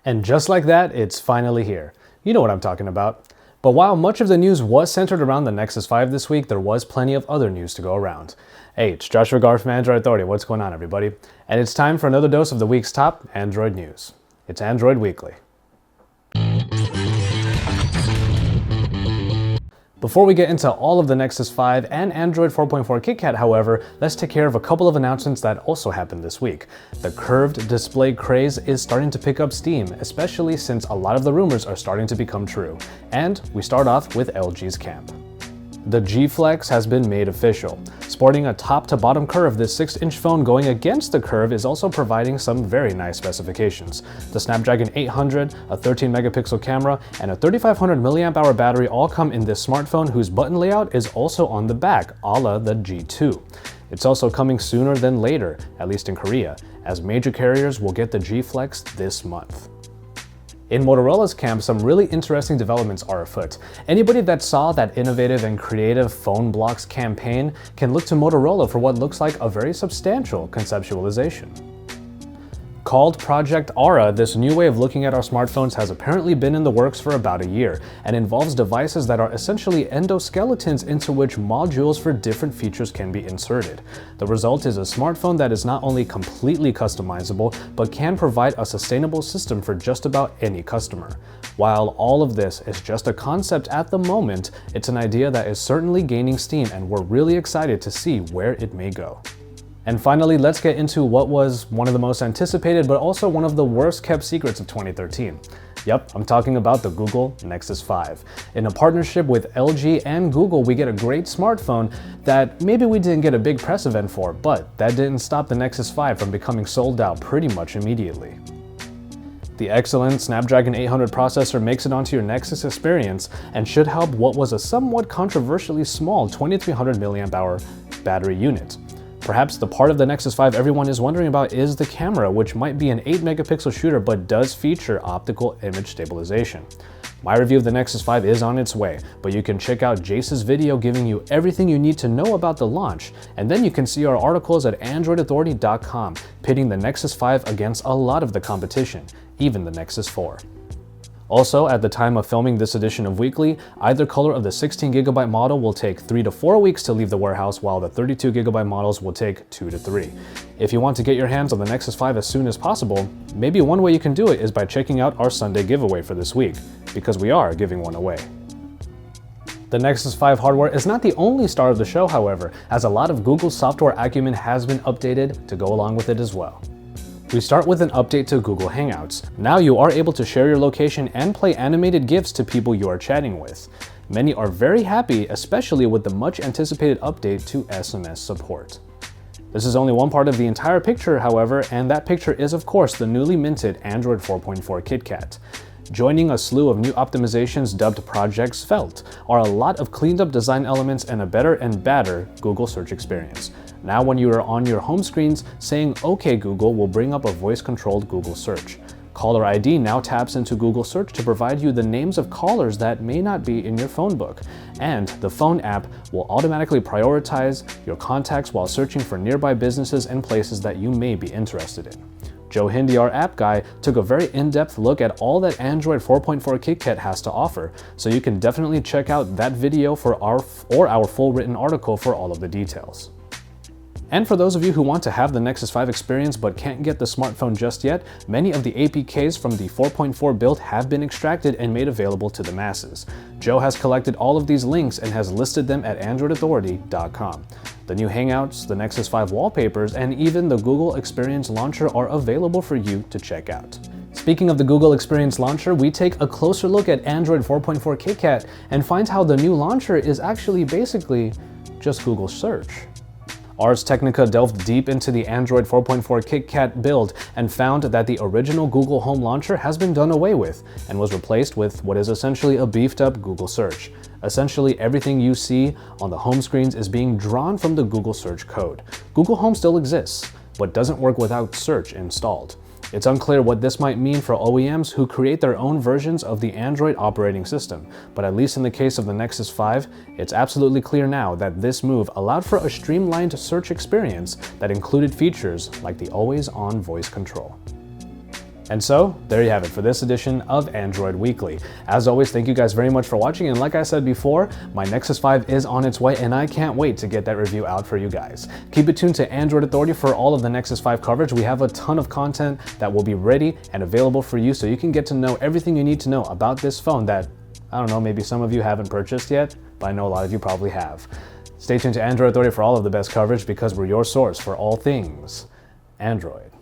And just like that, it's finally here. You know what I'm talking about. But while much of the news was centered around the Nexus 5 this week, there was plenty of other news to go around. Hey, it's Joshua Gar from Android Authority. What's going on, everybody? And it's time for another dose of the week's top Android news. It's Android Weekly. Before we get into all of the Nexus 5 and Android 4.4 KitKat, however, let's take care of a couple of announcements that also happened this week. The curved display craze is starting to pick up steam, especially since a lot of the rumors are starting to become true. And we start off with LG's camp. The G Flex has been made official. Sporting a top-to-bottom curve, this 6-inch phone going against the curve is also providing some very nice specifications. The Snapdragon 800, a 13-megapixel camera, and a 3500 mAh battery all come in this smartphone, whose button layout is also on the back, a la the G2. It's also coming sooner than later, at least in Korea, as major carriers will get the G Flex this month. In Motorola's camp, some really interesting developments are afoot. Anybody that saw that innovative and creative phone blocks campaign can look to Motorola for what looks like a very substantial conceptualization. Called Project Aura, this new way of looking at our smartphones has apparently been in the works for about a year and involves devices that are essentially endoskeletons into which modules for different features can be inserted. The result is a smartphone that is not only completely customizable, but can provide a sustainable system for just about any customer. While all of this is just a concept at the moment, it's an idea that is certainly gaining steam, and we're really excited to see where it may go. And finally, let's get into what was one of the most anticipated but also one of the worst kept secrets of 2013. Yep, I'm talking about the Google Nexus 5. In a partnership with LG and Google, we get a great smartphone that maybe we didn't get a big press event for, but that didn't stop the Nexus 5 from becoming sold out pretty much immediately. The excellent Snapdragon 800 processor makes it onto your Nexus experience and should help what was a somewhat controversially small 2300 mAh battery unit. Perhaps the part of the Nexus 5 everyone is wondering about is the camera, which might be an 8-megapixel shooter but does feature optical image stabilization. My review of the Nexus 5 is on its way, but you can check out Jace's video giving you everything you need to know about the launch, and then you can see our articles at androidauthority.com pitting the Nexus 5 against a lot of the competition, even the Nexus 4. Also, at the time of filming this edition of Weekly, either color of the 16GB model will take 3 to 4 weeks to leave the warehouse, while the 32GB models will take 2 to 3. If you want to get your hands on the Nexus 5 as soon as possible, maybe one way you can do it is by checking out our Sunday giveaway for this week, because we are giving one away. The Nexus 5 hardware is not the only star of the show, however, as a lot of Google's software acumen has been updated to go along with it as well. We start with an update to Google Hangouts. Now you are able to share your location and play animated GIFs to people you are chatting with. Many are very happy, especially with the much anticipated update to SMS support. This is only one part of the entire picture, however, and that picture is of course the newly minted Android 4.4 KitKat. Joining a slew of new optimizations dubbed Project Svelte are a lot of cleaned up design elements and a better and badder Google search experience. Now when you are on your home screens, saying "OK Google" will bring up a voice-controlled Google search. Caller ID now taps into Google Search to provide you the names of callers that may not be in your phone book. And the phone app will automatically prioritize your contacts while searching for nearby businesses and places that you may be interested in. Joe Hindi, our app guy, took a very in-depth look at all that Android 4.4 KitKat has to offer, so you can definitely check out that video for our full written article for all of the details. And for those of you who want to have the Nexus 5 experience but can't get the smartphone just yet, many of the APKs from the 4.4 build have been extracted and made available to the masses. Joe has collected all of these links and has listed them at androidauthority.com. The new Hangouts, the Nexus 5 wallpapers, and even the Google Experience Launcher are available for you to check out. Speaking of the Google Experience Launcher, we take a closer look at Android 4.4 KitKat and find how the new launcher is actually basically just Google search. Ars Technica delved deep into the Android 4.4 KitKat build and found that the original Google Home launcher has been done away with and was replaced with what is essentially a beefed up Google search. Essentially, everything you see on the home screens is being drawn from the Google search code. Google Home still exists, but doesn't work without search installed. It's unclear what this might mean for OEMs who create their own versions of the Android operating system, but at least in the case of the Nexus 5, it's absolutely clear now that this move allowed for a streamlined search experience that included features like the always-on voice control. And so, there you have it for this edition of Android Weekly. As always, thank you guys very much for watching, and like I said before, my Nexus 5 is on its way, and I can't wait to get that review out for you guys. Keep it tuned to Android Authority for all of the Nexus 5 coverage. We have a ton of content that will be ready and available for you, so you can get to know everything you need to know about this phone that, I don't know, maybe some of you haven't purchased yet, but I know a lot of you probably have. Stay tuned to Android Authority for all of the best coverage, because we're your source for all things Android.